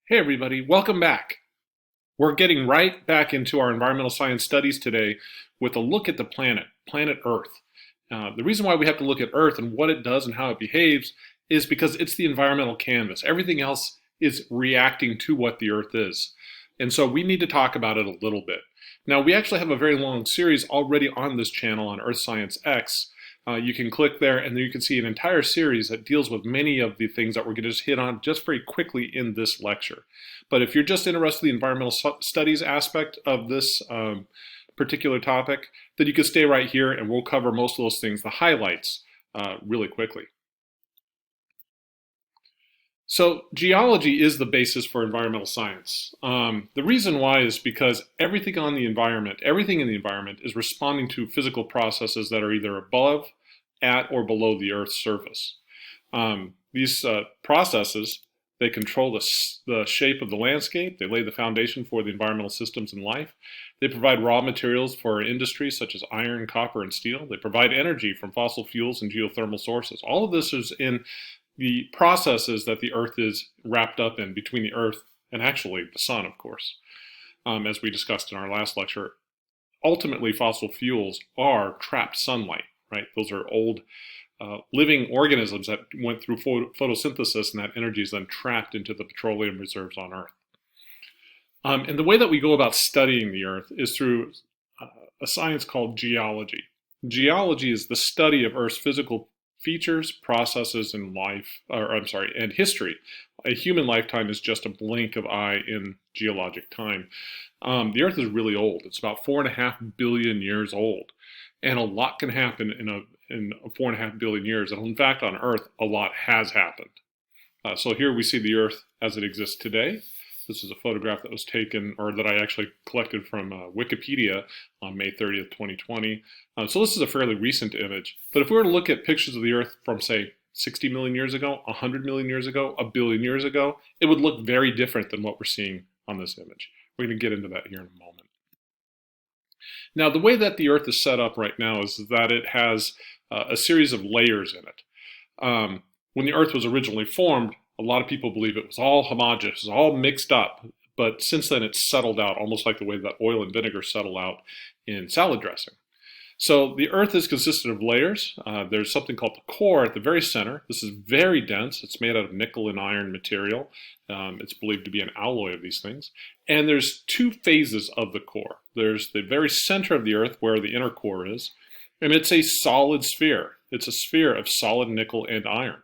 Hey everybody, welcome back. We're getting right back into our environmental science studies today with a look at the planet Earth. The reason why we have to look at Earth and what it does and how it behaves is because it's the environmental canvas. Everything else is reacting to what the Earth is. And so we need to talk about it a little bit. Now, we actually have a very long series already on this channel on Earth Science X. You can click there and then you can see an entire series that deals with many of the things that we're going to just hit on just very quickly in this lecture. But if you're just interested in the environmental studies aspect of this particular topic, then you can stay right here and we'll cover most of those things, the highlights, really quickly. So geology is the basis for environmental science. The reason why is because everything in the environment is responding to physical processes that are either above, at, or below the Earth's surface. These processes, they control the shape of the landscape, they lay the foundation for the environmental systems and life, they provide raw materials for industries such as iron, copper, and steel, they provide energy from fossil fuels and geothermal sources. All of this is in the processes that the Earth is wrapped up in between the Earth and actually the Sun, of course. As we discussed in our last lecture, ultimately fossil fuels are trapped sunlight, right? Those are old living organisms that went through photosynthesis, and that energy is then trapped into the petroleum reserves on Earth. And the way that we go about studying the Earth is through a science called geology. Geology is the study of Earth's physical features, processes, and and history. A human lifetime is just a blink of eye in geologic time. The Earth is really old. It's about 4.5 billion years old, and a lot can happen in 4.5 billion years. And in fact, on Earth, a lot has happened. So here we see the Earth as it exists today. This is a photograph that was taken, or that I actually collected from Wikipedia on May 30th, 2020. So this is a fairly recent image. But if we were to look at pictures of the Earth from, say, 60 million years ago, 100 million years ago, a billion years ago, it would look very different than what we're seeing on this image. We're going to get into that here in a moment. Now, the way that the Earth is set up right now is that it has a series of layers in it. When the Earth was originally formed, a lot of people believe it was all homogeneous, it was all mixed up, but since then it's settled out, almost like the way that oil and vinegar settle out in salad dressing. So the Earth is consisted of layers. There's something called the core at the very center. This is very dense. It's made out of nickel and iron material. It's believed to be an alloy of these things. And there's two phases of the core. There's the very center of the Earth where the inner core is, and it's a solid sphere. It's a sphere of solid nickel and iron.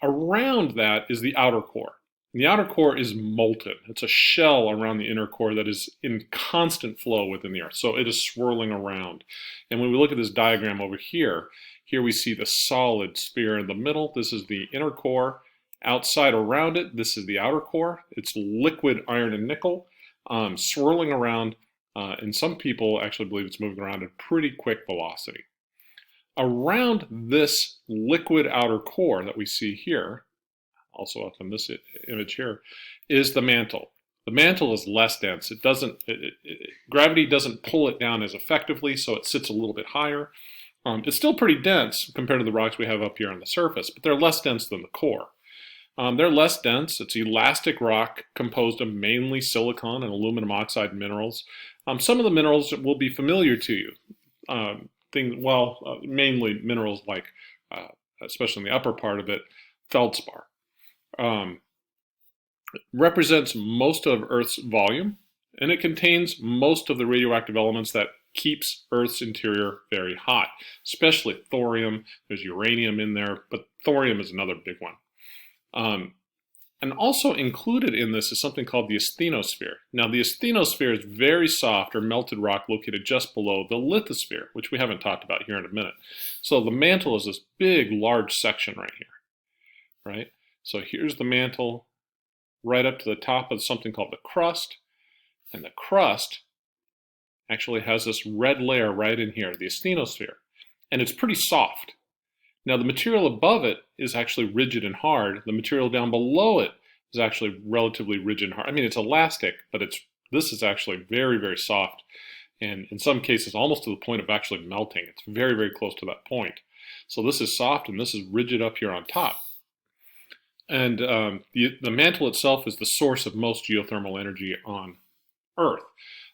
Around that is the outer core. And the outer core is molten. It's a shell around the inner core that is in constant flow within the Earth. So it is swirling around. And when we look at this diagram over here, we see the solid sphere in the middle. This is the inner core. Outside around it, this is the outer core. It's liquid iron and nickel swirling around. And some people actually believe it's moving around at pretty quick velocity. Around this liquid outer core that we see here, also up in this image here, is the mantle. The mantle is less dense. Gravity doesn't pull it down as effectively, so it sits a little bit higher. It's still pretty dense compared to the rocks we have up here on the surface, but they're less dense than the core. They're less dense. It's elastic rock composed of mainly silicon and aluminum oxide minerals. Some of the minerals will be familiar to you. Mainly minerals like, especially in the upper part of it, feldspar. Represents most of Earth's volume, and it contains most of the radioactive elements that keeps Earth's interior very hot, especially thorium. There's uranium in there, but thorium is another big one. And also included in this is something called the asthenosphere. Now, the asthenosphere is very soft or melted rock located just below the lithosphere, which we haven't talked about here in a minute. So the mantle is this big, large section right here, right? So here's the mantle right up to the top of something called the crust. And the crust actually has this red layer right in here, the asthenosphere. And it's pretty soft. Now, the material above it is actually rigid and hard. The material down below it is actually relatively rigid and hard. I mean, it's elastic, but this is actually very, very soft. And in some cases, almost to the point of actually melting. It's very, very close to that point. So this is soft and this is rigid up here on top. And the mantle itself is the source of most geothermal energy on Earth.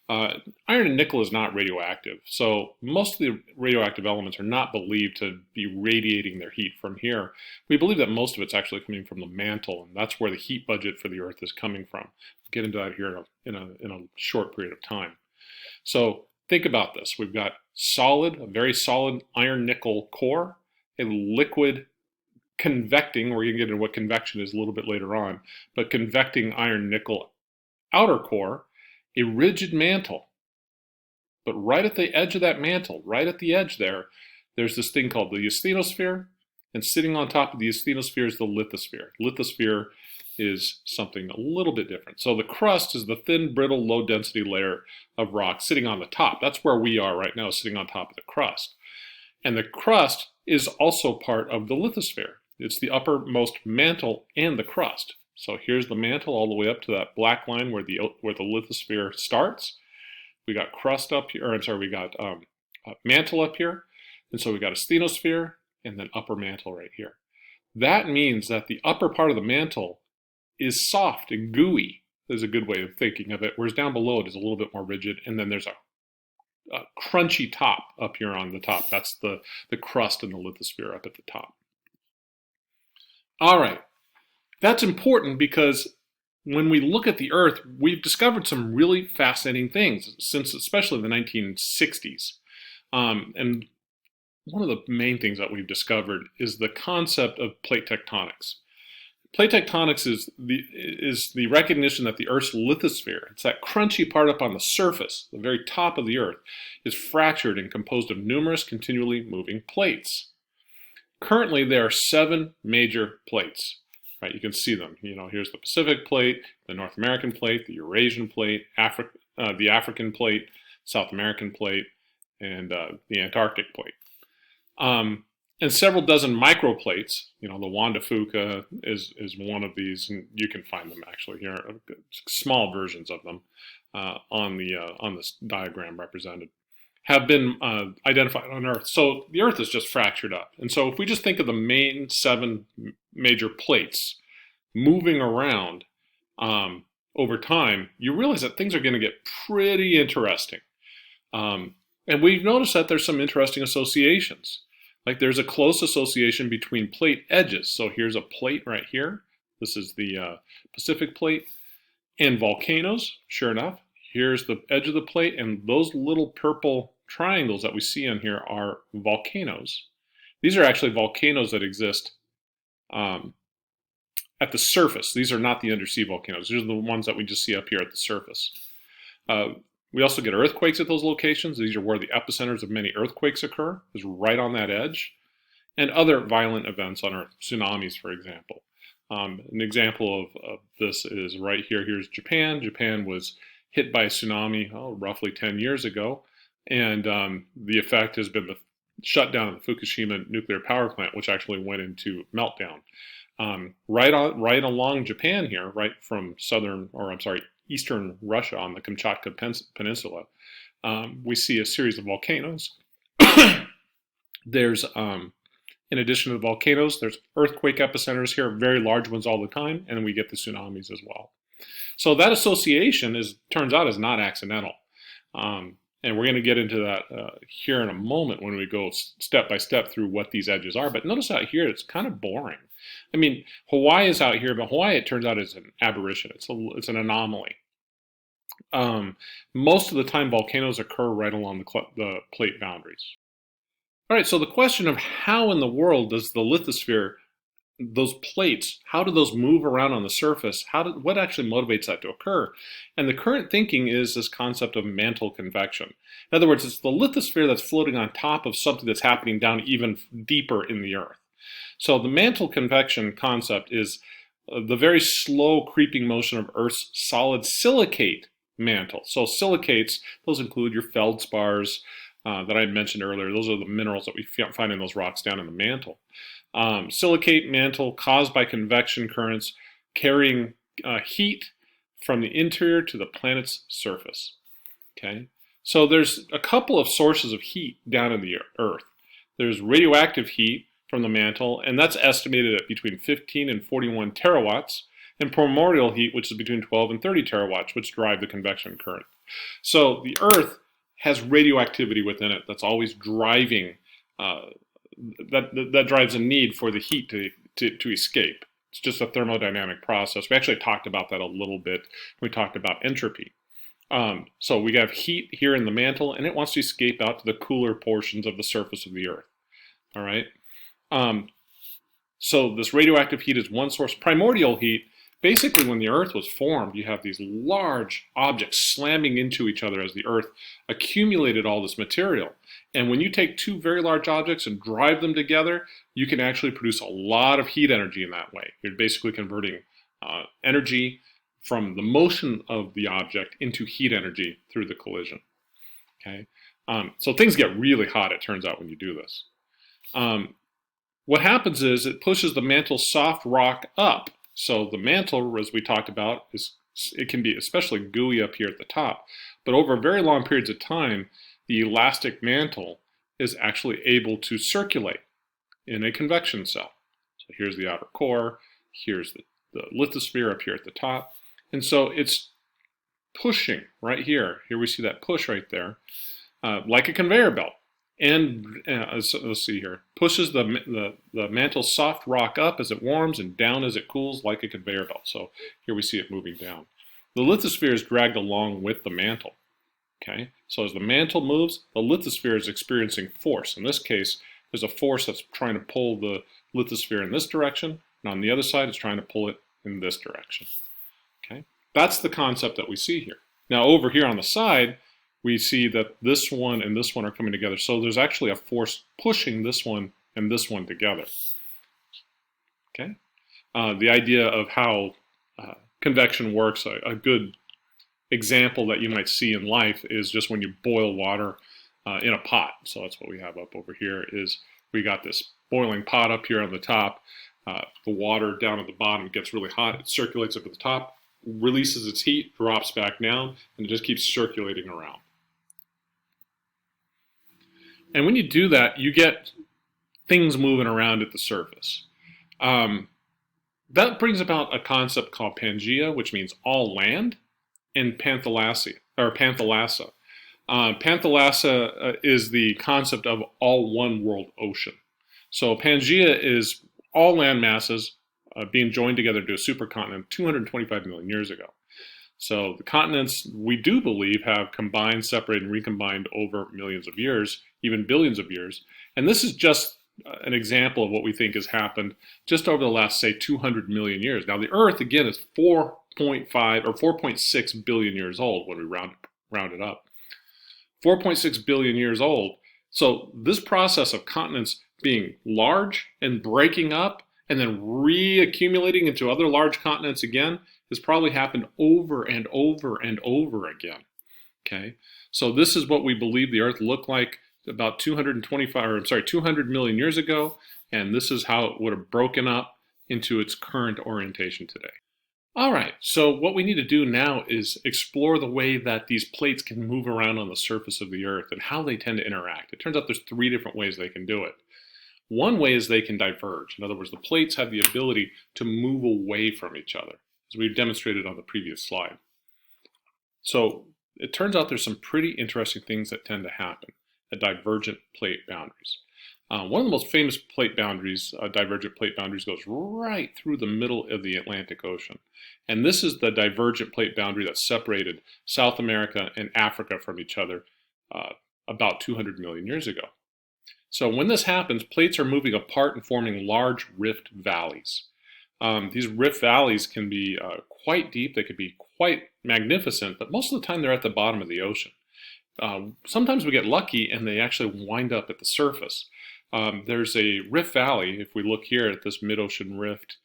Iron and nickel is not radioactive, so most of the radioactive elements are not believed to be radiating their heat from here. We believe that most of it's actually coming from the mantle, and that's where the heat budget for the Earth is coming from. We'll get into that here in a short period of time. So think about this. We've got a very solid iron-nickel core, a liquid convecting, we're going to get into what convection is a little bit later on, but convecting iron-nickel outer core, a rigid mantle. But right at the edge of that mantle, right at the edge there's this thing called the asthenosphere, and sitting on top of the asthenosphere is the lithosphere. Lithosphere is something a little bit different. So the crust is the thin, brittle, low-density layer of rock sitting on the top. That's where we are right now, sitting on top of the crust. And the crust is also part of the lithosphere. It's the uppermost mantle and the crust. So here's the mantle all the way up to that black line where the lithosphere starts. We got crust up here, or I'm sorry, we got mantle up here. And so we got asthenosphere and then upper mantle right here. That means that the upper part of the mantle is soft and gooey, is a good way of thinking of it, whereas down below it is a little bit more rigid, and then there's a crunchy top up here on the top. That's the crust and the lithosphere up at the top. All right, that's important because when we look at the Earth, we've discovered some really fascinating things since especially the 1960s. And one of the main things that we've discovered is the concept of plate tectonics. Plate tectonics is the recognition that the Earth's lithosphere, it's that crunchy part up on the surface, the very top of the Earth, is fractured and composed of numerous continually moving plates. Currently, there are 7 major plates. Right, you can see them. You know, here's the Pacific plate, the North American plate, the Eurasian plate, the African plate, South American plate, and the Antarctic plate. And several dozen microplates. You know, the Juan de Fuca is one of these, and you can find them actually here, small versions of them on this diagram represented, have been identified on Earth. So the Earth is just fractured up. And so if we just think of the main 7 major plates moving around over time, you realize that things are going to get pretty interesting. And we've noticed that there's some interesting associations. Like there's a close association between plate edges. So here's a plate right here. This is the Pacific plate. And volcanoes, sure enough, here's the edge of the plate, and those little purple triangles that we see on here are volcanoes. These are actually volcanoes that exist at the surface. These are not the undersea volcanoes. These are the ones that we just see up here at the surface. We also get earthquakes at those locations. These are where the epicenters of many earthquakes occur, is right on that edge. And other violent events on Earth, tsunamis, for example. An example of this is right here. Here's Japan. Japan was hit by a tsunami roughly 10 years ago. And the effect has been the shutdown of the Fukushima nuclear power plant, which actually went into meltdown. Right along Japan here, right from eastern Russia on the Kamchatka Peninsula, we see a series of volcanoes. There's, in addition to the volcanoes, there's earthquake epicenters here, very large ones all the time, and we get the tsunamis as well. So that association turns out is not accidental. And we're going to get into that here in a moment when we go step by step through what these edges are. But notice out here, it's kind of boring. I mean, Hawaii is out here, but Hawaii, it turns out, is an aberration. It's an anomaly. Most of the time, volcanoes occur right along the plate boundaries. All right, so the question of how in the world does the lithosphere, those plates, how do those move around on the surface? What actually motivates that to occur? And the current thinking is this concept of mantle convection. In other words, it's the lithosphere that's floating on top of something that's happening down even deeper in the Earth. So the mantle convection concept is the very slow creeping motion of Earth's solid silicate mantle. So silicates, those include your feldspars that I mentioned earlier. Those are the minerals that we find in those rocks down in the mantle. Silicate mantle caused by convection currents carrying heat from the interior to the planet's surface. Okay, so there's a couple of sources of heat down in the Earth. There's radioactive heat, from the mantle, and that's estimated at between 15 and 41 terawatts, and primordial heat, which is between 12 and 30 terawatts, which drive the convection current. So the Earth has radioactivity within it that's always driving, that drives a need for the heat to escape. It's just a thermodynamic process. We actually talked about that a little bit when we talked about entropy. So we have heat here in the mantle, and it wants to escape out to the cooler portions of the surface of the Earth. All right. So this radioactive heat is one source. Primordial heat, basically when the Earth was formed, you have these large objects slamming into each other as the Earth accumulated all this material. And when you take two very large objects and drive them together, you can actually produce a lot of heat energy in that way. You're basically converting energy from the motion of the object into heat energy through the collision. Okay, so things get really hot, it turns out, when you do this. What happens is it pushes the mantle soft rock up. So the mantle, as we talked about, it can be especially gooey up here at the top. But over very long periods of time, the elastic mantle is actually able to circulate in a convection cell. So here's the outer core, here's the lithosphere up here at the top. And so it's pushing right here. Here we see that push right there, like a conveyor belt. And let's see here, pushes the mantle's soft rock up as it warms and down as it cools like a conveyor belt. So here we see it moving down. The lithosphere is dragged along with the mantle. Okay, so as the mantle moves, the lithosphere is experiencing force. In this case, there's a force that's trying to pull the lithosphere in this direction, and on the other side, it's trying to pull it in this direction. Okay, that's the concept that we see here. Now over here on the side, we see that this one and this one are coming together. So there's actually a force pushing this one and this one together. Okay, the idea of how convection works, a good example that you might see in life is just when you boil water in a pot. So that's what we have up over here. Is we got this boiling pot up here on the top. The water down at the bottom gets really hot. It circulates up at the top, releases its heat, drops back down, and it just keeps circulating around. And when you do that, you get things moving around at the surface. That brings about a concept called Pangaea, which means all land, and Panthalassa. Panthalassa is the concept of all one world ocean. So Pangaea is all land masses being joined together to a supercontinent 225 million years ago. So the continents, we do believe, have combined, separated, and recombined over millions of years, even billions of years. And this is just an example of what we think has happened just over the last, say, 200 million years. Now, the Earth, again, is 4.5 or 4.6 billion years old when we round it up. 4.6 billion years old. So this process of continents being large and breaking up and then reaccumulating into other large continents again has probably happened over and over and over again. Okay, so this is what we believe the Earth looked like about 200 million years ago, and this is how it would have broken up into its current orientation today. All right, so what we need to do now is explore the way that these plates can move around on the surface of the Earth and how they tend to interact. It turns out there's 3 different ways they can do it. One way is they can diverge. In other words, the plates have the ability to move away from each other, as we demonstrated on the previous slide. So it turns out there's some pretty interesting things that tend to happen at divergent plate boundaries. One of the most famous plate boundaries, divergent plate boundaries, goes right through the middle of the Atlantic Ocean. And this is the divergent plate boundary that separated South America and Africa from each other about 200 million years ago. So when this happens, plates are moving apart and forming large rift valleys. These rift valleys can be quite deep, they could be quite magnificent, but most of the time they're at the bottom of the ocean. Sometimes we get lucky and they actually wind up at the surface. There's a rift valley, if we look here at this mid-ocean rift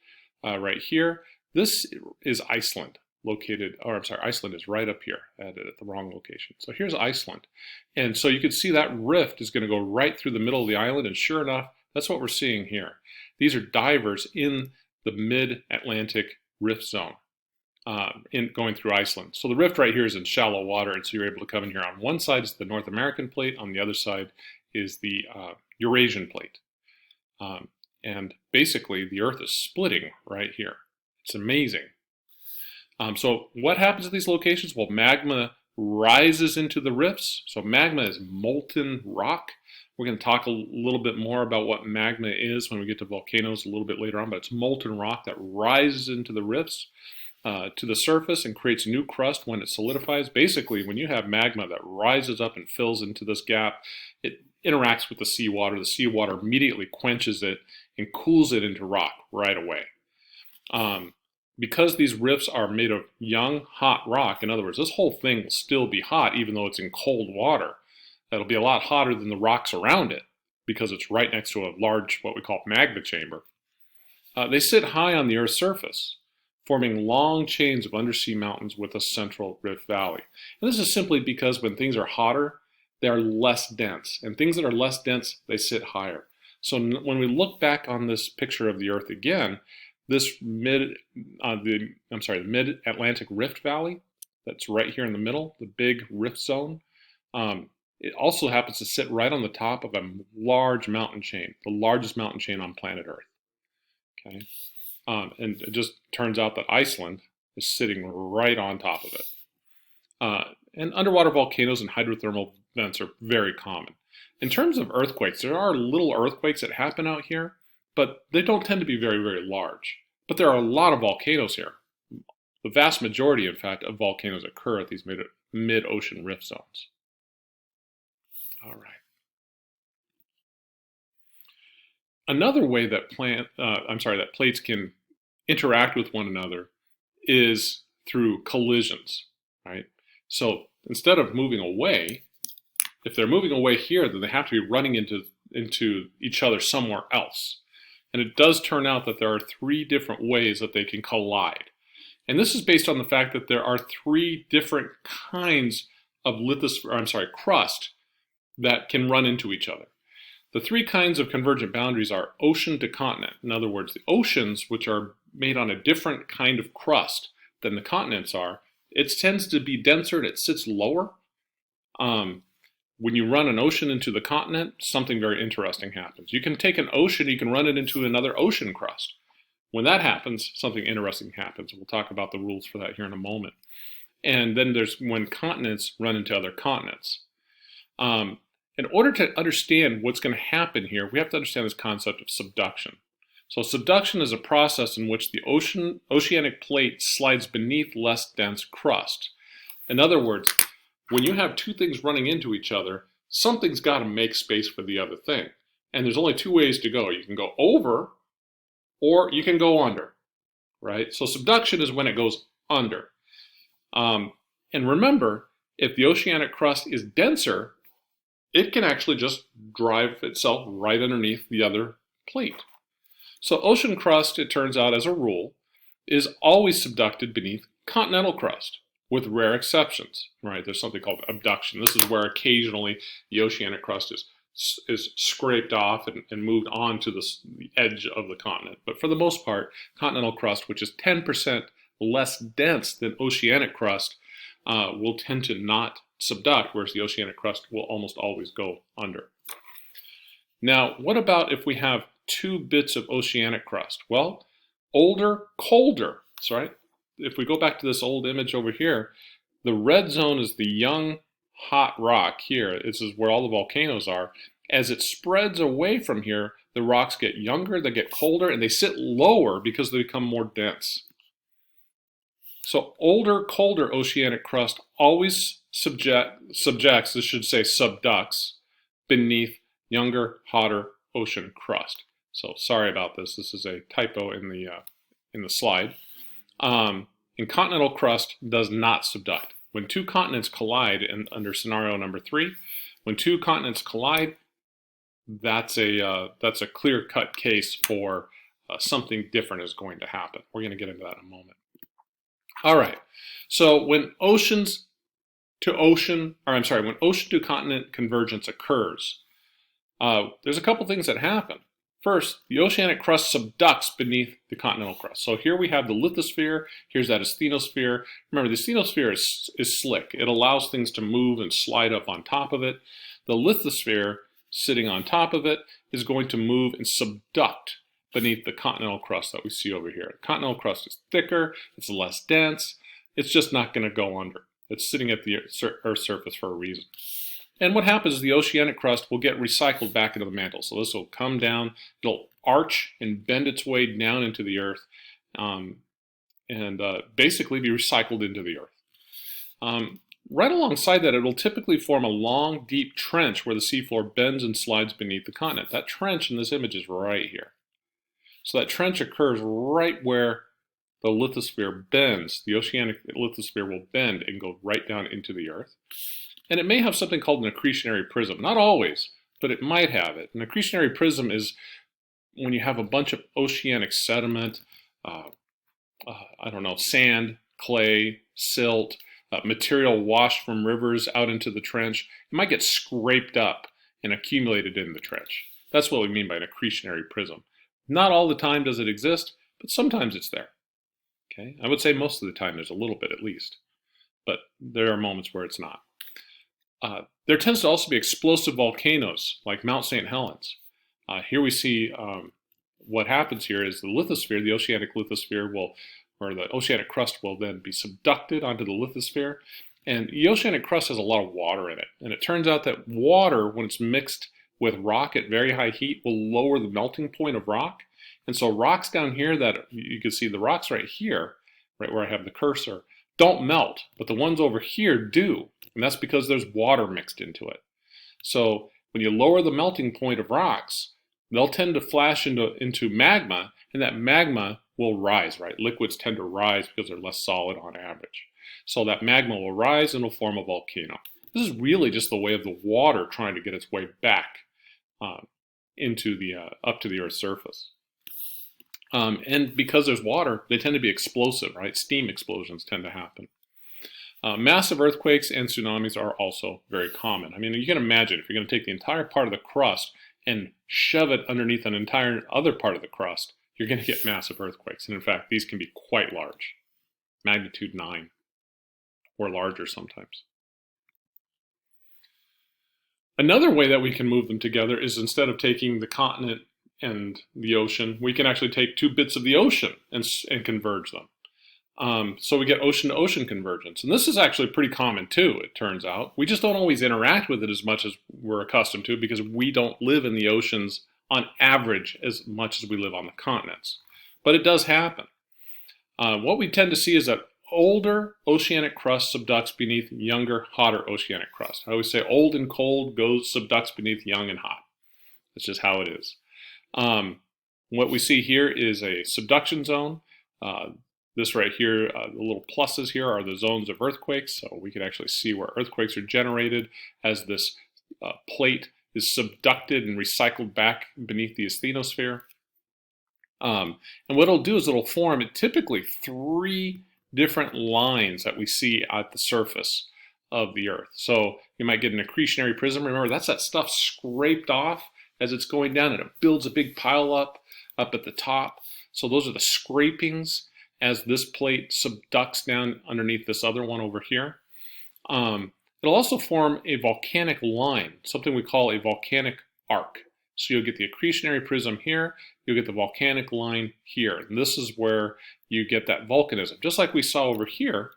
right here, this is Iceland. Iceland is right up here at the wrong location. So here's Iceland. And so you can see that rift is going to go right through the middle of the island, and sure enough, that's what we're seeing here. These are divers in the mid-Atlantic rift zone going through Iceland. So the rift right here is in shallow water, and so you're able to come in here. On one side is the North American plate, on the other side is the Eurasian plate. And basically, the Earth is splitting right here. It's amazing. So what happens at these locations? Well, magma rises into the rifts. So magma is molten rock. We're going to talk a little bit more about what magma is when we get to volcanoes a little bit later on, but it's molten rock that rises into the rifts to the surface and creates new crust when it solidifies. Basically, when you have magma that rises up and fills into this gap, it interacts with the seawater. The seawater immediately quenches it and cools it into rock right away. Because these rifts are made of young, hot rock, in other words, this whole thing will still be hot even though it's in cold water. It'll be a lot hotter than the rocks around it because it's right next to a large, what we call magma chamber. They sit high on the Earth's surface, forming long chains of undersea mountains with a central rift valley. And this is simply because when things are hotter, they are less dense. And things that are less dense, they sit higher. So when we look back on this picture of the Earth again, this mid-Atlantic Rift Valley that's right here in the middle, the big rift zone, it also happens to sit right on the top of a large mountain chain, the largest mountain chain on planet Earth. Okay, and it just turns out that Iceland is sitting right on top of it. And underwater volcanoes and hydrothermal vents are very common. In terms of earthquakes, there are little earthquakes that happen out here, but they don't tend to be very, very large. But there are a lot of volcanoes here. The vast majority, in fact, of volcanoes occur at these mid-ocean rift zones. All right. Another way that plates can interact with one another is through collisions, right? So instead of moving away, if they're moving away here, then they have to be running into each other somewhere else. And it does turn out that there are 3 different ways that they can collide. And this is based on the fact that there are 3 different kinds of crust that can run into each other. The 3 kinds of convergent boundaries are ocean to continent. In other words, the oceans, which are made on a different kind of crust than the continents are, it tends to be denser and it sits lower. When you run an ocean into the continent, something very interesting happens. You can take an ocean, you can run it into another ocean crust. When that happens, something interesting happens. We'll talk about the rules for that here in a moment. And then there's when continents run into other continents. In order to understand what's going to happen here, we have to understand this concept of subduction. So subduction is a process in which the oceanic plate slides beneath less dense crust. In other words, when you have 2 things running into each other, something's got to make space for the other thing. And there's only 2 ways to go. You can go over or you can go under, right? So subduction is when it goes under. And remember, if the oceanic crust is denser, it can actually just drive itself right underneath the other plate. So ocean crust, it turns out as a rule, is always subducted beneath continental crust, with rare exceptions, right? There's something called abduction. This is where occasionally the oceanic crust is scraped off and moved on to the edge of the continent. But for the most part, continental crust, which is 10% less dense than oceanic crust, will tend to not subduct, whereas the oceanic crust will almost always go under. Now, what about if we have 2 bits of oceanic crust? Well, older, colder. That's right. If we go back to this old image over here, the red zone is the young, hot rock here. This is where all the volcanoes are. As it spreads away from here, the rocks get younger, they get colder, and they sit lower because they become more dense. So older, colder oceanic crust always subducts beneath younger, hotter ocean crust. So sorry about this. This is a typo in the slide. And continental crust does not subduct. When 2 continents collide, under scenario number 3, when 2 continents collide, that's a clear-cut case for something different is going to happen. We're going to get into that in a moment. All right. So when ocean to continent convergence occurs, there's a couple things that happen. First, the oceanic crust subducts beneath the continental crust. So here we have the lithosphere, here's that asthenosphere. Remember, the asthenosphere is slick. It allows things to move and slide up on top of it. The lithosphere sitting on top of it is going to move and subduct beneath the continental crust that we see over here. The continental crust is thicker, it's less dense, it's just not going to go under. It's sitting at the Earth's surface for a reason. And what happens is the oceanic crust will get recycled back into the mantle. So this will come down, it'll arch and bend its way down into the Earth, and basically be recycled into the Earth. Right alongside that, it'll typically form a long, deep trench where the seafloor bends and slides beneath the continent. That trench in this image is right here. So that trench occurs right where the lithosphere bends. The oceanic lithosphere will bend and go right down into the Earth. And it may have something called an accretionary prism. Not always, but it might have it. An accretionary prism is when you have a bunch of oceanic sediment, I don't know, sand, clay, silt, material washed from rivers out into the trench. It might get scraped up and accumulated in the trench. That's what we mean by an accretionary prism. Not all the time does it exist, but sometimes it's there. Okay? I would say most of the time there's a little bit at least, but there are moments where it's not. There tends to also be explosive volcanoes like Mount St. Helens. Here we see what happens here is the lithosphere, the oceanic lithosphere or the oceanic crust will then be subducted onto the lithosphere. And the oceanic crust has a lot of water in it. And it turns out that water, when it's mixed with rock at very high heat, will lower the melting point of rock. And so rocks down here that you can see the rocks right here, right where I have the cursor, don't melt, but the ones over here do. And that's because there's water mixed into it. So when you lower the melting point of rocks, they'll tend to flash into magma, and that magma will rise, right? Liquids tend to rise because they're less solid on average. So that magma will rise and will form a volcano. This is really just the way of the water trying to get its way back up to the Earth's surface. And because there's water, they tend to be explosive, right? Steam explosions tend to happen. Massive earthquakes and tsunamis are also very common. I mean, you can imagine if you're going to take the entire part of the crust and shove it underneath an entire other part of the crust, you're going to get massive earthquakes. And in fact, these can be quite large, magnitude 9 or larger sometimes. Another way that we can move them together is instead of taking the continent and the ocean, we can actually take two bits of the ocean and converge them. So we get ocean-to-ocean convergence. And this is actually pretty common too, it turns out. We just don't always interact with it as much as we're accustomed to because we don't live in the oceans on average as much as we live on the continents. But it does happen. What we tend to see is that older oceanic crust subducts beneath younger, hotter oceanic crust. I always say old and cold subducts beneath young and hot. That's just how it is. What we see here is a subduction zone. This right here, the little pluses here are the zones of earthquakes. So we can actually see where earthquakes are generated as this plate is subducted and recycled back beneath the asthenosphere. And what it'll do is it'll form typically 3 different lines that we see at the surface of the Earth. So you might get an accretionary prism. Remember, that's that stuff scraped off as it's going down, and it builds a big pile up at the top. So those are the scrapings as this plate subducts down underneath this other one over here. It'll also form a volcanic line, something we call a volcanic arc. So you'll get the accretionary prism here, you'll get the volcanic line here. And this is where you get that volcanism. Just like we saw over here,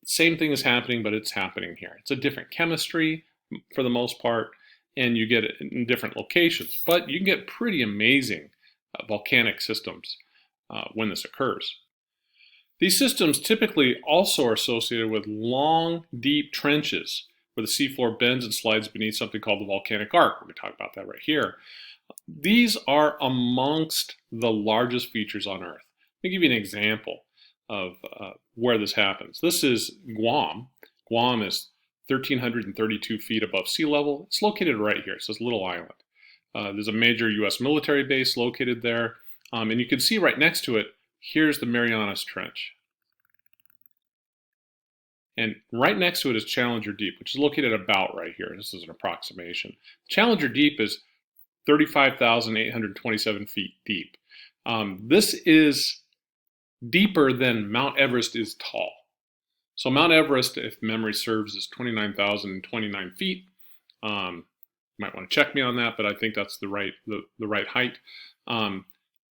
same thing is happening, but it's happening here. It's a different chemistry for the most part, and you get it in different locations. But you can get pretty amazing volcanic systems when this occurs. These systems typically also are associated with long, deep trenches where the seafloor bends and slides beneath something called the volcanic arc. We're going to talk about that right here. These are amongst the largest features on Earth. Let me give you an example of where this happens. This is Guam. Guam is 1,332 feet above sea level. It's located right here. It's this little island. There's a major U.S. military base located there. And you can see right next to it, here's the Marianas Trench. And right next to it is Challenger Deep, which is located about right here. This is an approximation. Challenger Deep is 35,827 feet deep. This is deeper than Mount Everest is tall. So Mount Everest, if memory serves, is 29,029 feet. You might want to check me on that, but I think that's the right height.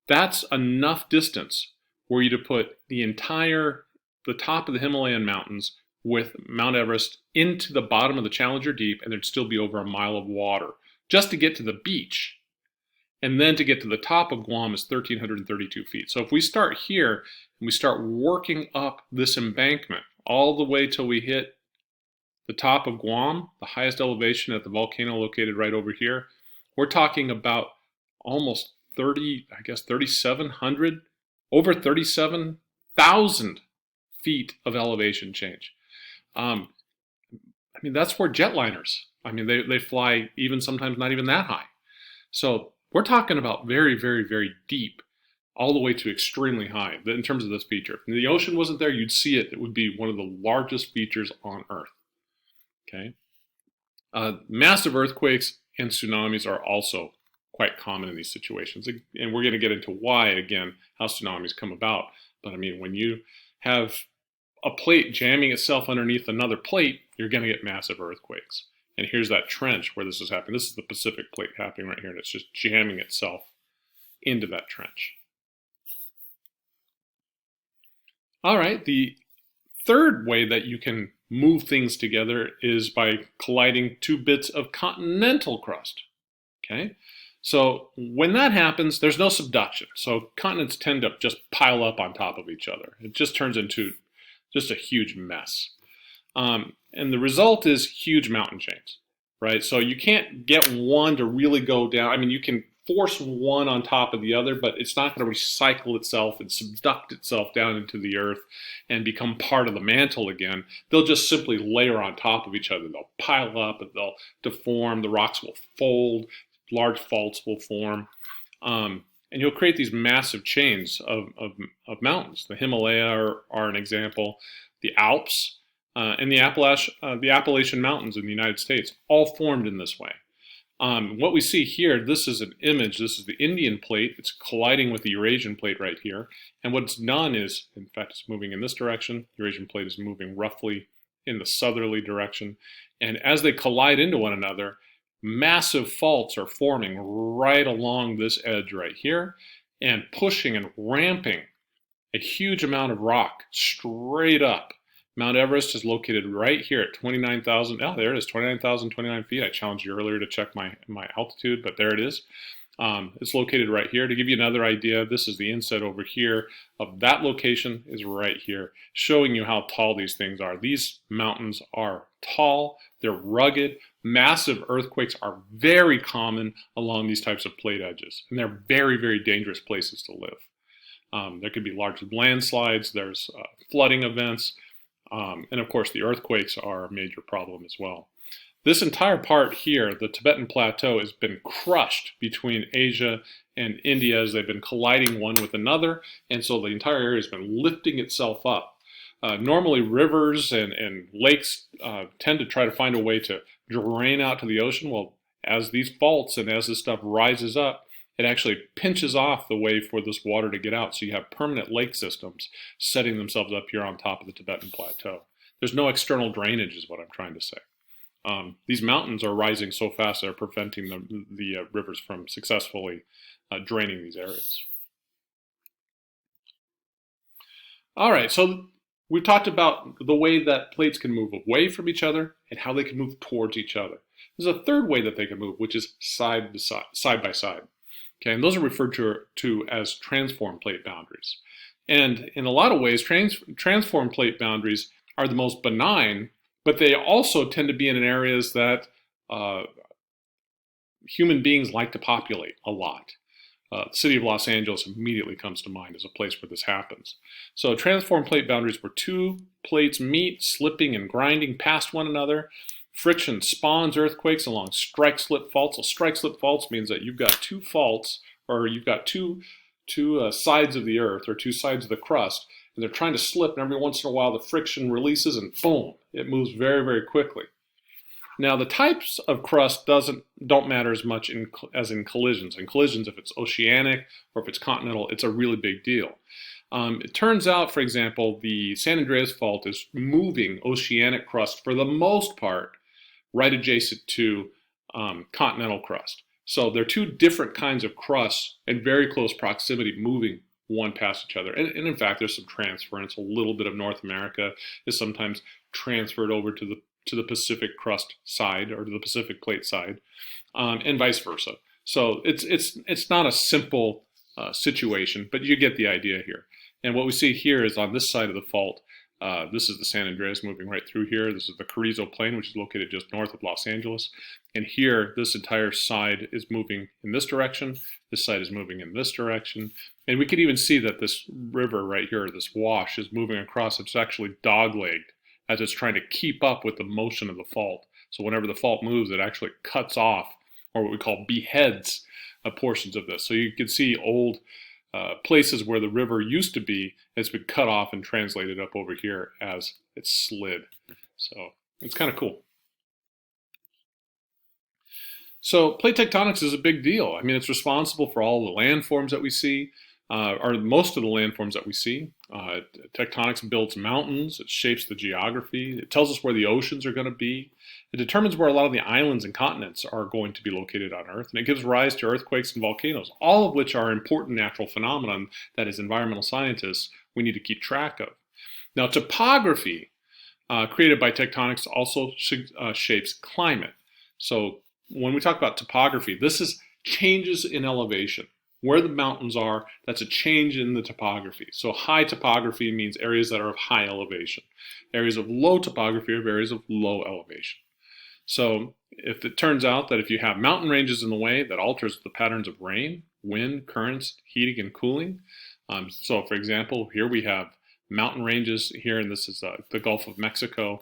That's enough distance for you to put the top of the Himalayan mountains with Mount Everest into the bottom of the Challenger Deep, and there'd still be over a mile of water just to get to the beach. And then to get to the top of Guam is 1,332 feet. So if we start here and we start working up this embankment all the way till we hit the top of Guam, the highest elevation at the volcano located right over here, we're talking about almost 3,700, over 37,000 feet of elevation change. I mean, that's where jetliners, they fly even sometimes not even that high. So we're talking about very, very, very deep, all the way to extremely high in terms of this feature. If the ocean wasn't there, you'd see it. It would be one of the largest features on Earth. Okay. Massive earthquakes and tsunamis are also quite common in these situations. And we're going to get into why, again, how tsunamis come about. But I mean, when you have a plate jamming itself underneath another plate, you're going to get massive earthquakes. And here's that trench where this is happening. This is the Pacific plate happening right here, and it's just jamming itself into that trench. All right, the third way that you can move things together is by colliding two bits of continental crust. Okay, so when that happens, there's no subduction. So continents tend to just pile up on top of each other. It just turns into just a huge mess. And the result is huge mountain chains, right? So you can't get one to really go down. I mean, you can force one on top of the other, but it's not going to recycle itself and subduct itself down into the earth and become part of the mantle again. They'll just simply layer on top of each other. They'll pile up, and they'll deform. The rocks will fold. Large faults will form. And you'll create these massive chains of mountains. The Himalaya are an example. The Alps and the Appalachian Mountains in the United States, all formed in this way. What we see here, this is an image. This is the Indian plate. It's colliding with the Eurasian plate right here. And what it's done is, in fact, it's moving in this direction. The Eurasian plate is moving roughly in the southerly direction. And as they collide into one another, massive faults are forming right along this edge right here and pushing and ramping a huge amount of rock straight up. Mount Everest is located right here at 29,000. Oh, there it is, 29,029 feet. I challenged you earlier to check my altitude, but there it is. It's located right here. To give you another idea, this is the inset over here of that location is right here, showing you how tall these things are. These mountains are tall, they're rugged. Massive earthquakes are very common along these types of plate edges, and they're very, very dangerous places to live. There could be large landslides, there's flooding events, and of course the earthquakes are a major problem as well. This entire part here, the Tibetan Plateau, has been crushed between Asia and India as they've been colliding one with another, and so the entire area has been lifting itself up. Normally rivers and lakes tend to try to find a way to drain out to the ocean. Well, as these faults and as this stuff rises up, it actually pinches off the way for this water to get out. So you have permanent lake systems setting themselves up here on top of the Tibetan Plateau. There's no external drainage is what I'm trying to say. These mountains are rising so fast they're preventing the rivers from successfully draining these areas. All right, so we've talked about the way that plates can move away from each other and how they can move towards each other. There's a third way that they can move, which is side by side. Okay, and those are referred to as transform plate boundaries. And in a lot of ways, transform plate boundaries are the most benign, but they also tend to be in areas that human beings like to populate a lot. The city of Los Angeles immediately comes to mind as a place where this happens. So transform plate boundaries where two plates meet, slipping and grinding past one another. Friction spawns earthquakes along strike-slip faults. So strike-slip faults means that you've got two faults, or you've got two sides of the earth, or two sides of the crust, and they're trying to slip, and every once in a while the friction releases, and boom, it moves very, very quickly. Now, the types of crust don't matter as much as in collisions. In collisions, if it's oceanic or if it's continental, it's a really big deal. It turns out, for example, the San Andreas Fault is moving oceanic crust for the most part right adjacent to continental crust. So they're two different kinds of crusts in very close proximity, moving one past each other. And in fact, there's some transference. A little bit of North America is sometimes transferred over to the Pacific crust side or to the Pacific plate side, and vice versa. So it's not a simple situation, but you get the idea here. And what we see here is on this side of the fault, this is the San Andreas moving right through here. This is the Carrizo Plain, which is located just north of Los Angeles. And here, this entire side is moving in this direction. This side is moving in this direction. And we can even see that this river right here, this wash, is moving across. It's actually dog-legged as it's trying to keep up with the motion of the fault. So whenever the fault moves, it actually cuts off, or what we call beheads, portions of this. So you can see old places where the river used to be, it's been cut off and translated up over here as it slid. So it's kind of cool. So plate tectonics is a big deal. I mean, it's responsible for all the landforms that we see, or most of the landforms that we see. Tectonics builds mountains, it shapes the geography, it tells us where the oceans are going to be, it determines where a lot of the islands and continents are going to be located on Earth, and it gives rise to earthquakes and volcanoes, all of which are important natural phenomena that as environmental scientists we need to keep track of. Now, topography created by tectonics also shapes climate. So when we talk about topography, this is changes in elevation. Where the mountains are, that's a change in the topography. So high topography means areas that are of high elevation. Areas of low topography are areas of low elevation. So if it turns out that if you have mountain ranges in the way, that alters the patterns of rain, wind, currents, heating, and cooling. So for example, here we have mountain ranges here, and this is the Gulf of Mexico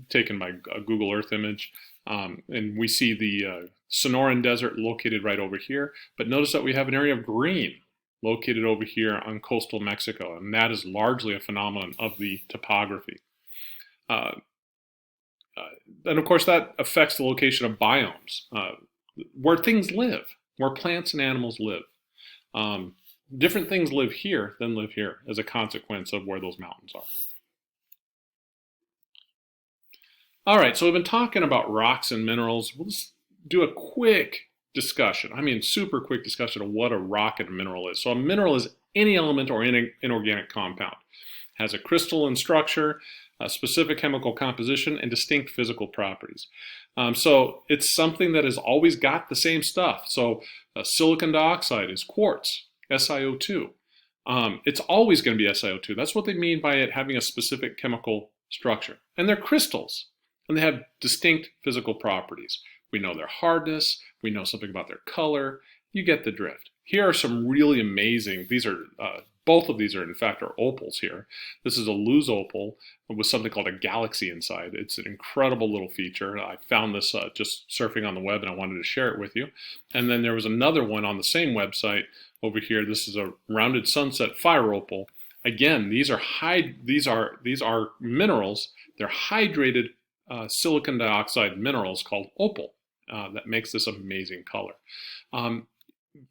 taken by a Google Earth image. And we see the Sonoran Desert located right over here. But notice that we have an area of green located over here on coastal Mexico, and that is largely a phenomenon of the topography. And of course, that affects the location of biomes, where things live, where plants and animals live. Different things live here than live here as a consequence of where those mountains are. All right, so we've been talking about rocks and minerals. We'll just do a quick discussion. I mean, super quick discussion of what a rock and a mineral is. So a mineral is any element or any inorganic compound. It has a crystalline structure, a specific chemical composition, and distinct physical properties. So it's something that has always got the same stuff. So silicon dioxide is quartz, SiO2. It's always going to be SiO2. That's what they mean by it having a specific chemical structure. And they're crystals, and they have distinct physical properties. We know their hardness, we know something about their color, you get the drift. Here are some really amazing, these are, both of these are in fact are opals here. This is a loose opal with something called a galaxy inside. It's an incredible little feature. I found this just surfing on the web and I wanted to share it with you. And then there was another one on the same website over here. This is a rounded sunset fire opal. Again, these are minerals. They're hydrated silicon dioxide minerals called opal that makes this amazing color.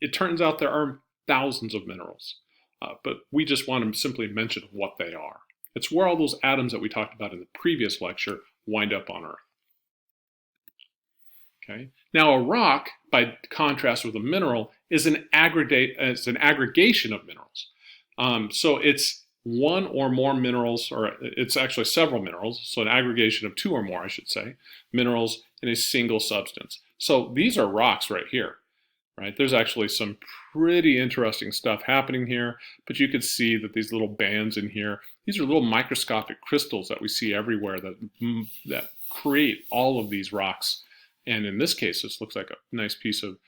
It turns out there are thousands of minerals, but we just want to simply mention what they are. It's where all those atoms that we talked about in the previous lecture wind up on Earth. Okay. Now a rock, by contrast with a mineral, is an aggregation of minerals. So it's one or more minerals, or it's actually several minerals, so an aggregation of two or more, I should say, minerals in a single substance. So these are rocks right here, right? There's actually some pretty interesting stuff happening here, but you can see that these little bands in here, these are little microscopic crystals that we see everywhere that create all of these rocks. And in this case, this looks like a nice piece of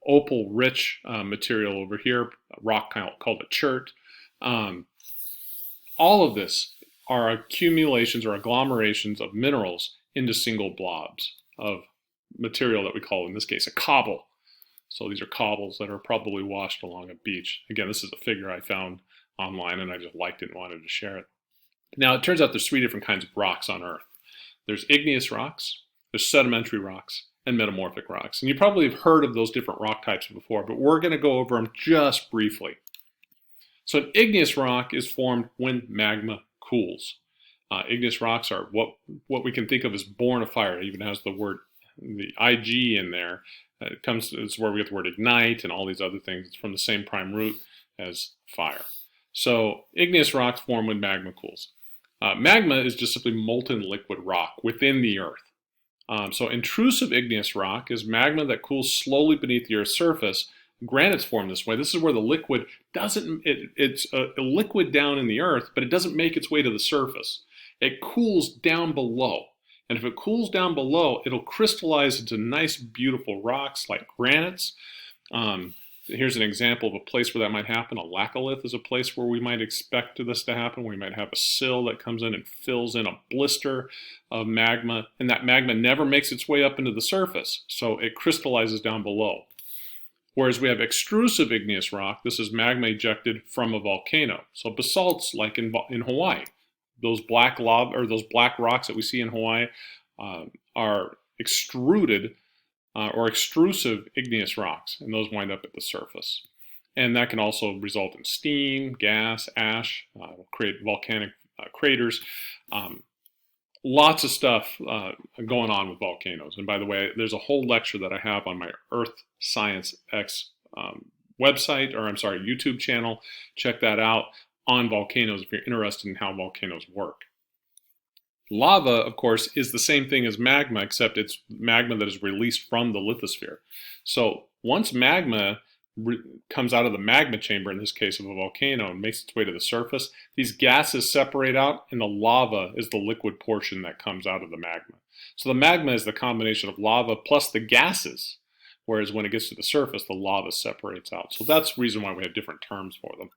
opal-rich material over here, a rock called a chert. All of this are accumulations or agglomerations of minerals into single blobs of material that we call, in this case, a cobble. So these are cobbles that are probably washed along a beach. Again, this is a figure I found online and I just liked it and wanted to share it. Now, it turns out there's three different kinds of rocks on Earth. There's igneous rocks, there's sedimentary rocks, and metamorphic rocks. And you probably have heard of those different rock types before, but we're going to go over them just briefly. So an igneous rock is formed when magma cools. Igneous rocks are what we can think of as born of fire. It even has the word the IG in there, it's where we get the word ignite and all these other things. It's from the same prime root as fire. So igneous rocks form when magma cools. Magma is just simply molten liquid rock within the earth. So intrusive igneous rock is magma that cools slowly beneath the Earth's surface. Granites form this way. This is where the liquid doesn't, it's a liquid down in the earth, but it doesn't make its way to the surface. It cools down below. And if it cools down below, it'll crystallize into nice, beautiful rocks like granites. Here's an example of a place where that might happen. A laccolith is a place where we might expect this to happen. We might have a sill that comes in and fills in a blister of magma, and that magma never makes its way up into the surface, so it crystallizes down below. Whereas we have extrusive igneous rock, this is magma ejected from a volcano. So basalts, like in Hawaii, those black lava or those black rocks that we see in Hawaii are extruded or extrusive igneous rocks, and those wind up at the surface. And that can also result in steam, gas, ash, create volcanic craters. Lots of stuff going on with volcanoes. And by the way, there's a whole lecture that I have on my Earth Science X website, or I'm sorry, YouTube channel. Check that out on volcanoes if you're interested in how volcanoes work. Lava, of course, is the same thing as magma, except it's magma that is released from the lithosphere. So once magma comes out of the magma chamber, in this case of a volcano, and makes its way to the surface, these gases separate out, and the lava is the liquid portion that comes out of the magma. So the magma is the combination of lava plus the gases, whereas when it gets to the surface, the lava separates out. So that's the reason why we have different terms for them.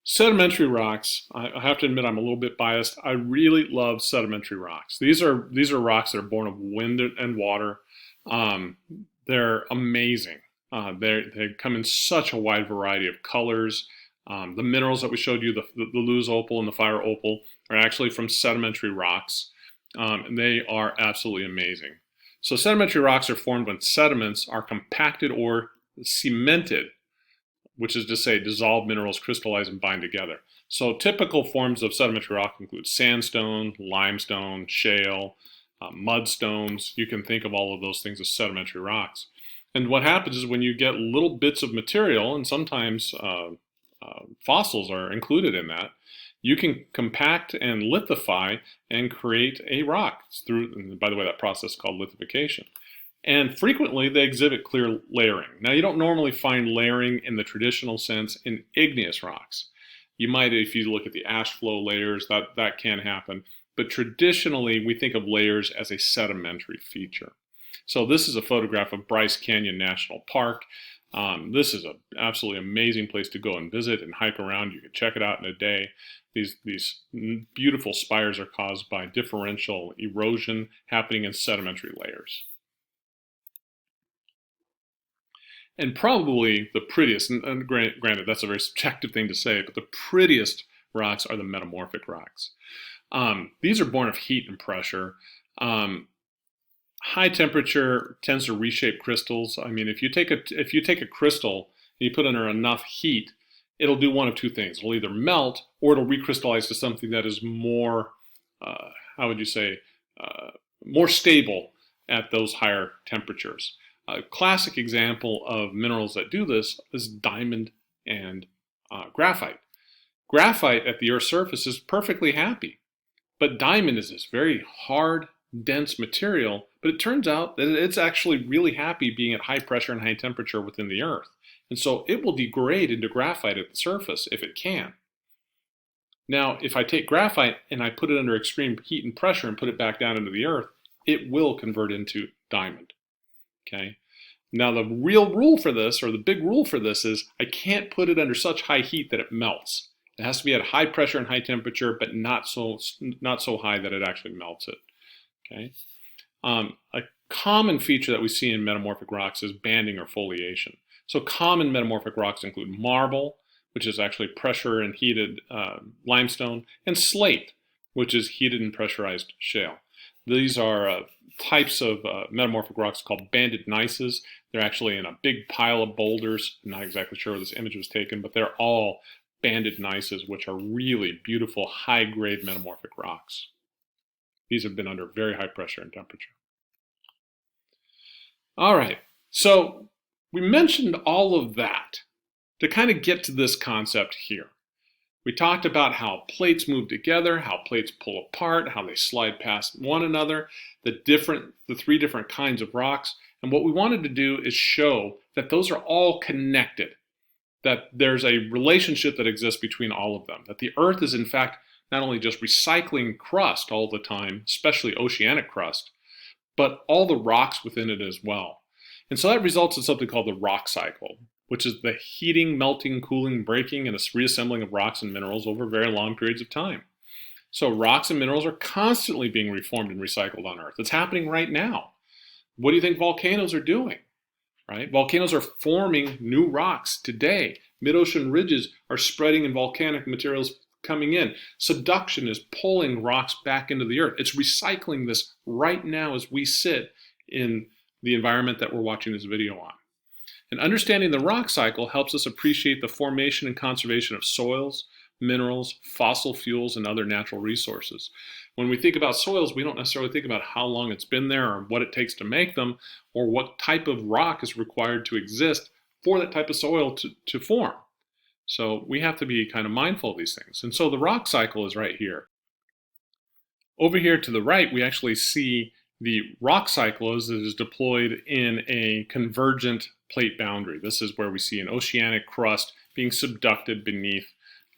Sedimentary rocks, I have to admit I'm a little bit biased. I really love sedimentary rocks. These are rocks that are born of wind and water. They're amazing. They come in such a wide variety of colors. The minerals that we showed you, the Lewis opal and the fire opal, are actually from sedimentary rocks. And they are absolutely amazing. So sedimentary rocks are formed when sediments are compacted or cemented, which is to say dissolved minerals crystallize and bind together. So typical forms of sedimentary rock include sandstone, limestone, shale, mudstones. You can think of all of those things as sedimentary rocks. And what happens is when you get little bits of material, and sometimes fossils are included in that, you can compact and lithify and create a rock through, and by the way, that process is called lithification. And frequently they exhibit clear layering. Now, you don't normally find layering in the traditional sense in igneous rocks. You might, if you look at the ash flow layers, that can happen. But traditionally, we think of layers as a sedimentary feature. So this is a photograph of Bryce Canyon National Park. This is an absolutely amazing place to go and visit and hike around. You can check it out in a day. These beautiful spires are caused by differential erosion happening in sedimentary layers. And probably the prettiest, and granted that's a very subjective thing to say, but the prettiest rocks are the metamorphic rocks. These are born of heat and pressure. High temperature tends to reshape crystals. I mean, if you take a crystal and you put it under enough heat, it'll do one of two things. It'll either melt or it'll recrystallize to something that is more, how would you say, more stable at those higher temperatures. A classic example of minerals that do this is diamond and graphite. Graphite at the Earth's surface is perfectly happy, but diamond is this very hard, dense material, but it turns out that it's actually really happy being at high pressure and high temperature within the Earth. And so it will degrade into graphite at the surface if it can. Now, if I take graphite and I put it under extreme heat and pressure and put it back down into the Earth, it will convert into diamond. Okay. Now the real rule for this, or the big rule for this, is I can't put it under such high heat that it melts. It has to be at high pressure and high temperature, but not so high that it actually melts it. Okay. A common feature that we see in metamorphic rocks is banding or foliation. So common metamorphic rocks include marble, which is actually pressure and heated limestone, and slate, which is heated and pressurized shale. These are types of metamorphic rocks called banded gneisses. They're actually in a big pile of boulders. I'm not exactly sure where this image was taken, but they're all banded gneisses, which are really beautiful, high-grade metamorphic rocks. These have been under very high pressure and temperature. All right, so we mentioned all of that to kind of get to this concept here. We talked about how plates move together, how plates pull apart, how they slide past one another, the three different kinds of rocks. And what we wanted to do is show that those are all connected, that there's a relationship that exists between all of them, that the Earth is in fact not only just recycling crust all the time, especially oceanic crust, but all the rocks within it as well. And so that results in something called the rock cycle, which is the heating, melting, cooling, breaking, and a reassembling of rocks and minerals over very long periods of time. So rocks and minerals are constantly being reformed and recycled on Earth. It's happening right now. What do you think volcanoes are doing? Right? Volcanoes are forming new rocks today. Mid-ocean ridges are spreading and volcanic materials coming in. Subduction is pulling rocks back into the Earth. It's recycling this right now as we sit in the environment that we're watching this video on. And understanding the rock cycle helps us appreciate the formation and conservation of soils, minerals, fossil fuels, and other natural resources. When we think about soils, we don't necessarily think about how long it's been there or what it takes to make them or what type of rock is required to exist for that type of soil to form. So we have to be kind of mindful of these things. And so the rock cycle is right here. Over here to the right, we actually see the rock cycle as it is deployed in a convergent plate boundary. This is where we see an oceanic crust being subducted beneath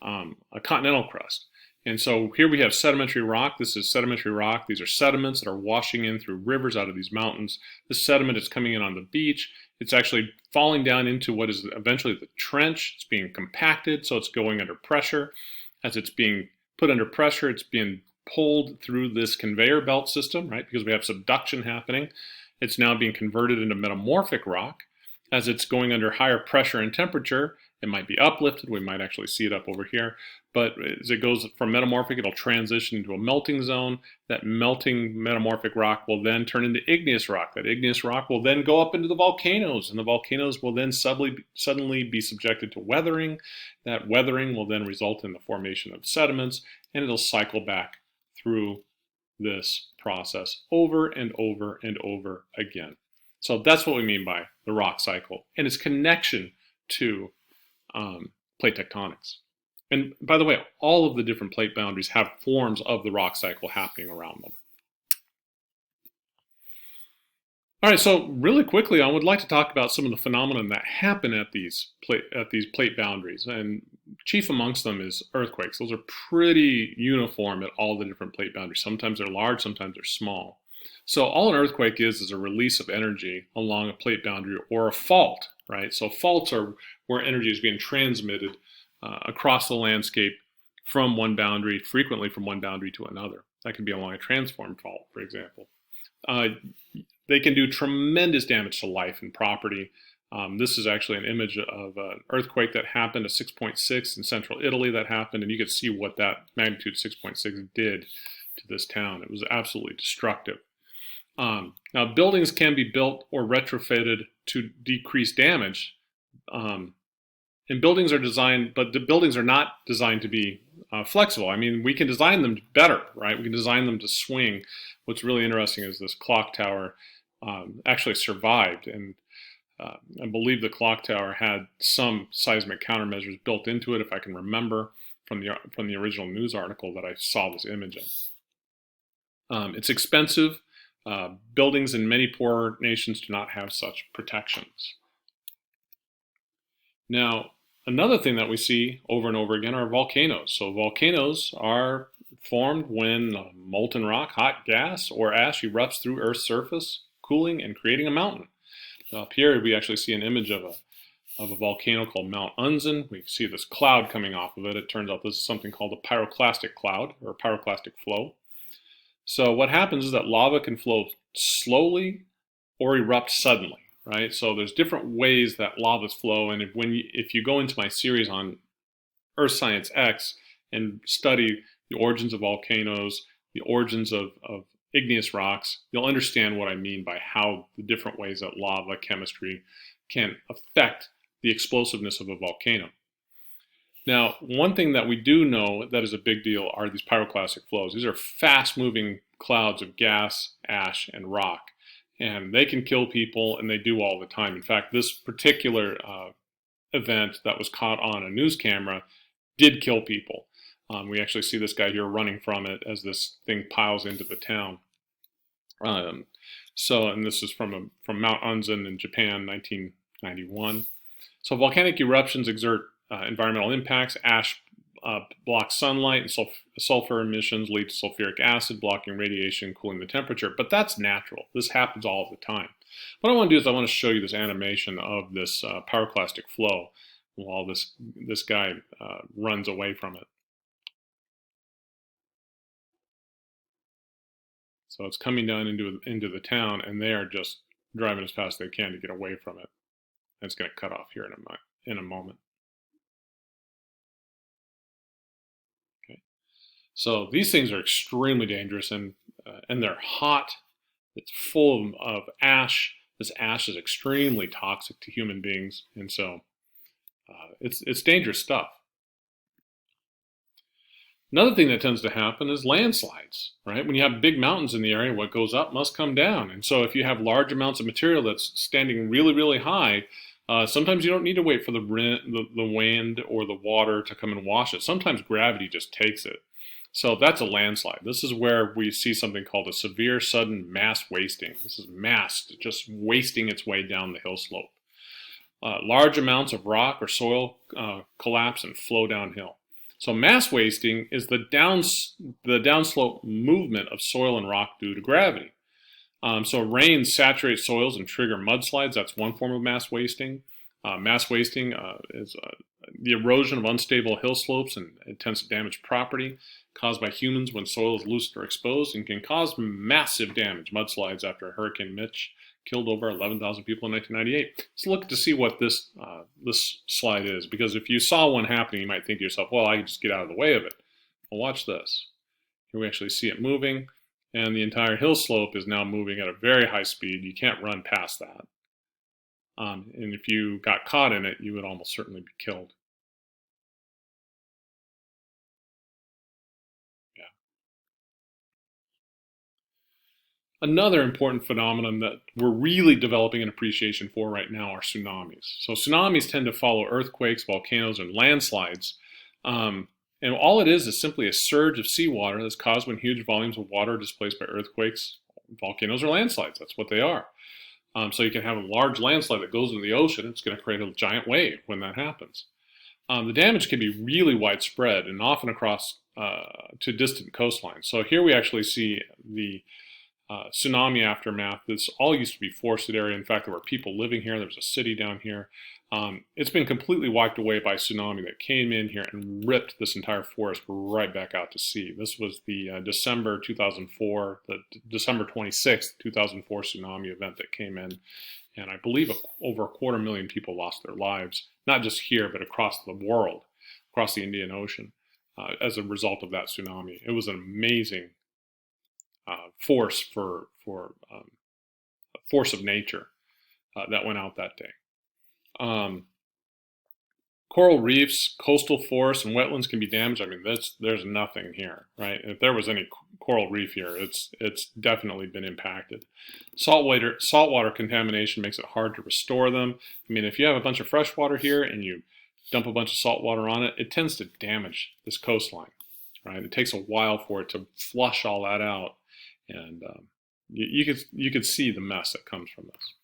a continental crust. And so here we have sedimentary rock. This is sedimentary rock. These are sediments that are washing in through rivers out of these mountains. The sediment is coming in on the beach. It's actually falling down into what is eventually the trench. It's being compacted, so it's going under pressure. As it's being put under pressure, it's being pulled through this conveyor belt system, right? Because we have subduction happening. It's now being converted into metamorphic rock. As it's going under higher pressure and temperature, it might be uplifted. We might actually see it up over here. But as it goes from metamorphic, it'll transition into a melting zone. That melting metamorphic rock will then turn into igneous rock. That igneous rock will then go up into the volcanoes, and the volcanoes will then suddenly be subjected to weathering. That weathering will then result in the formation of sediments, and it'll cycle back through this process over and over and over again. So that's what we mean by the rock cycle and its connection to plate tectonics. And by the way, all of the different plate boundaries have forms of the rock cycle happening around them. All right, so really quickly, I would like to talk about some of the phenomena that happen at these plate boundaries. And chief amongst them is earthquakes. Those are pretty uniform at all the different plate boundaries. Sometimes they're large, sometimes they're small. So all an earthquake is a release of energy along a plate boundary or a fault, right? So faults are where energy is being transmitted across the landscape from one boundary, frequently from one boundary to another. That can be along a transform fault, for example. They can do tremendous damage to life and property. This is actually an image of an earthquake that happened, a 6.6 in central Italy that happened, and you could see what that magnitude 6.6 did to this town. It was absolutely destructive. Now, buildings can be built or retrofitted to decrease damage. And buildings are designed, but the buildings are not designed to be flexible. I mean, we can design them better, right? We can design them to swing. What's really interesting is this clock tower actually survived, and I believe the clock tower had some seismic countermeasures built into it, if I can remember from the original news article that I saw this image in. It's expensive. Buildings in many poor nations do not have such protections. Now, another thing that we see over and over again are volcanoes. So volcanoes are formed when molten rock, hot gas, or ash erupts through Earth's surface, cooling and creating a mountain. Up here, we actually see an image of a volcano called Mount Unzen. We see this cloud coming off of it. It turns out this is something called a pyroclastic cloud, or pyroclastic flow. So what happens is that lava can flow slowly or erupt suddenly, right? So there's different ways that lavas flow, and if you go into my series on Earth Science X and study the origins of volcanoes, the origins of igneous rocks, you'll understand what I mean by how the different ways that lava chemistry can affect the explosiveness of a volcano. Now, one thing that we do know that is a big deal are these pyroclastic flows. These are fast-moving clouds of gas, ash, and rock. And they can kill people, and they do all the time. In fact, this particular event that was caught on a news camera did kill people. We actually see this guy here running from it as this thing piles into the town. And this is from Mount Unzen in Japan, 1991. So volcanic eruptions exert environmental impacts. Ash blocks sunlight, and sulfur emissions lead to sulfuric acid, blocking radiation, cooling the temperature. But that's natural. This happens all the time. What I want to do is I want to show you this animation of this pyroclastic flow while this guy runs away from it. So it's coming down into the town, and they are just driving as fast as they can to get away from it. And it's going to cut off here in a moment. Okay. So these things are extremely dangerous, and they're hot. It's full of ash. This ash is extremely toxic to human beings, and so it's dangerous stuff. Another thing that tends to happen is landslides, right? When you have big mountains in the area, what goes up must come down. And so if you have large amounts of material that's standing really, really high, sometimes you don't need to wait for the wind or the water to come and wash it. Sometimes gravity just takes it. So that's a landslide. This is where we see something called a severe sudden mass wasting. This is mass just wasting its way down the hill slope. Large amounts of rock or soil collapse and flow downhill. So mass wasting is the downslope movement of soil and rock due to gravity. So rain saturates soils and trigger mudslides. That's one form of mass wasting. Mass wasting is the erosion of unstable hill slopes, and it tends to damage property caused by humans when soil is loosened or exposed, and can cause massive damage. Mudslides after Hurricane Mitch killed over 11,000 people in 1998. So look to see what this slide is, because if you saw one happening, you might think to yourself, well, I can just get out of the way of it. Well, watch this. Here we actually see it moving, and the entire hill slope is now moving at a very high speed. You can't run past that. And if you got caught in it, you would almost certainly be killed. Another important phenomenon that we're really developing an appreciation for right now are tsunamis. So tsunamis tend to follow earthquakes, volcanoes, and landslides. And all it is simply a surge of seawater that's caused when huge volumes of water are displaced by earthquakes, volcanoes, or landslides. That's what they are. So you can have a large landslide that goes into the ocean. It's going to create a giant wave when that happens. The damage can be really widespread and often across to distant coastlines. So here we actually see the tsunami aftermath. This all used to be forested area. In fact, there were people living here. There was a city down here. It's been completely wiped away by tsunami that came in here and ripped this entire forest right back out to sea. This was the December 2004, the December 26th, 2004 tsunami event that came in. And I believe over 250,000 people lost their lives, not just here, but across the world, across the Indian Ocean, as a result of that tsunami. It was an amazing force force of nature that went out that day. Coral reefs, coastal forests, and wetlands can be damaged. I mean, there's nothing here, right? If there was any coral reef here, it's definitely been impacted. Saltwater contamination makes it hard to restore them. I mean, if you have a bunch of fresh water here and you dump a bunch of salt water on it, it tends to damage this coastline, right? It takes a while for it to flush all that out, and you could see the mess that comes from this.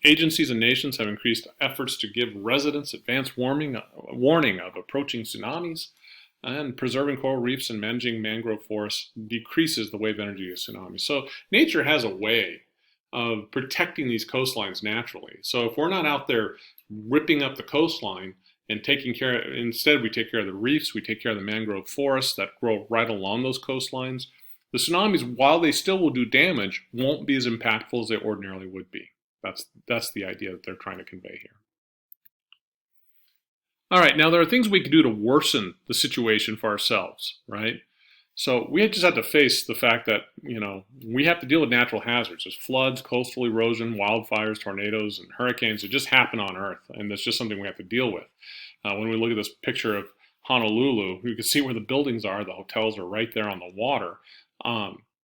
Agencies and nations have increased efforts to give residents advance warning of approaching tsunamis, and preserving coral reefs and managing mangrove forests decreases the wave energy of tsunamis. So nature has a way of protecting these coastlines naturally. So if we're not out there ripping up the coastline and taking care of, instead we take care of the reefs, we take care of the mangrove forests that grow right along those coastlines, the tsunamis, while they still will do damage, won't be as impactful as they ordinarily would be. That's the idea that they're trying to convey here. All right, now there are things we can do to worsen the situation for ourselves, right? So we just have to face the fact that, we have to deal with natural hazards. There's floods, coastal erosion, wildfires, tornadoes, and hurricanes that just happen on Earth, and that's just something we have to deal with. When we look at this picture of Honolulu, you can see where the buildings are. The hotels are right there on the water.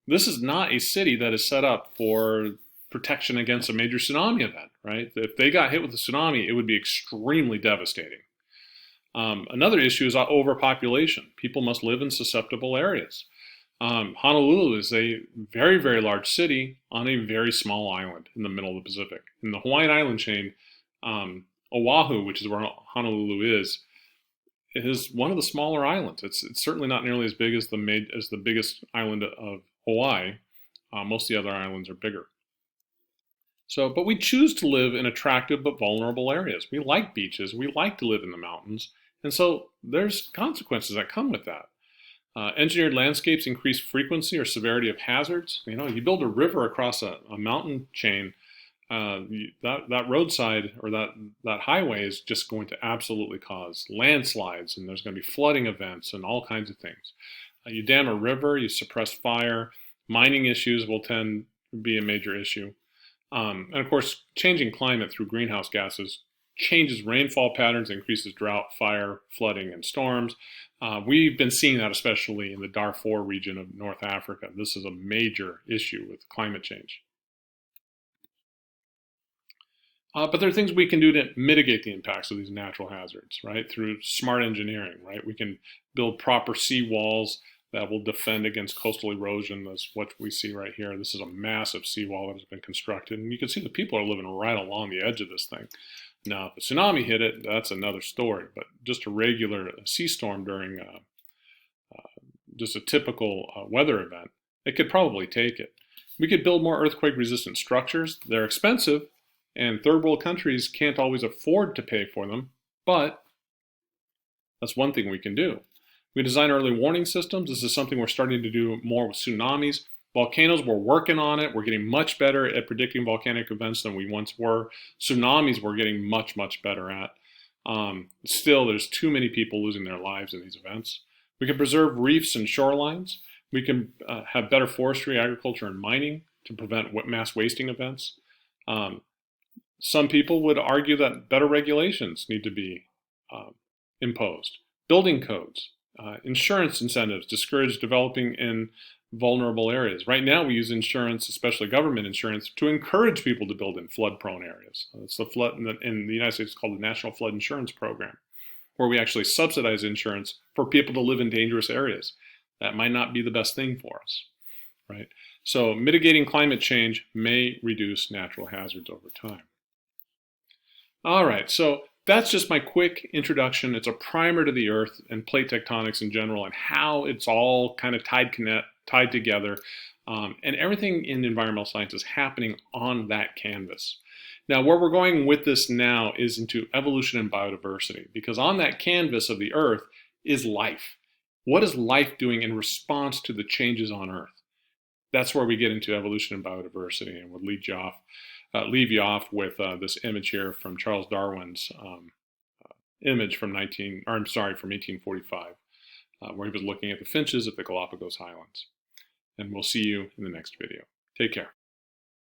This is not a city that is set up for protection against a major tsunami event, right? If they got hit with a tsunami, it would be extremely devastating. Another issue is overpopulation. People must live in susceptible areas. Honolulu is a very, very large city on a very small island in the middle of the Pacific. In the Hawaiian island chain, Oahu, which is where Honolulu is one of the smaller islands. It's certainly not nearly as big as the biggest island of Hawaii. Most of the other islands are bigger. So, but we choose to live in attractive but vulnerable areas. We like beaches. We like to live in the mountains. And so there's consequences that come with that. Engineered landscapes increase frequency or severity of hazards. You build a river across a mountain chain, that roadside or that highway is just going to absolutely cause landslides, and there's going to be flooding events and all kinds of things. You dam a river, you suppress fire. Mining issues will tend to be a major issue. And of course, changing climate through greenhouse gases changes rainfall patterns, increases drought, fire, flooding, and storms. We've been seeing that especially in the Darfur region of North Africa. This is a major issue with climate change. But there are things we can do to mitigate the impacts of these natural hazards, right? Through smart engineering, right? We can build proper sea walls that will defend against coastal erosion. That's what we see right here. This is a massive seawall that has been constructed. And you can see the people are living right along the edge of this thing. Now, if a tsunami hit it, that's another story. But just a regular sea storm during just a typical weather event, it could probably take it. We could build more earthquake-resistant structures. They're expensive, and third world countries can't always afford to pay for them. But that's one thing we can do. We design early warning systems. This is something we're starting to do more with tsunamis. Volcanoes, we're working on it. We're getting much better at predicting volcanic events than we once were. Tsunamis, we're getting much, much better at. Still, there's too many people losing their lives in these events. We can preserve reefs and shorelines. We can have better forestry, agriculture, and mining to prevent mass wasting events. Some people would argue that better regulations need to be imposed. Building codes. Insurance incentives discourage developing in vulnerable areas. Right now we use insurance, especially government insurance, to encourage people to build in flood-prone areas. It's the flood in the United States, it's called the National Flood Insurance Program, where we actually subsidize insurance for people to live in dangerous areas. That might not be the best thing for us, right? So mitigating climate change may reduce natural hazards over time. All right, so that's just my quick introduction. It's a primer to the Earth and plate tectonics in general and how it's all kind of tied together. And everything in environmental science is happening on that canvas. Now, where we're going with this now is into evolution and biodiversity, because on that canvas of the Earth is life. What is life doing in response to the changes on Earth? That's where we get into evolution and biodiversity, and we'll leave you off with this image here from Charles Darwin's image from 1845, where he was looking at the finches at the Galapagos Highlands. And we'll see you in the next video. Take care.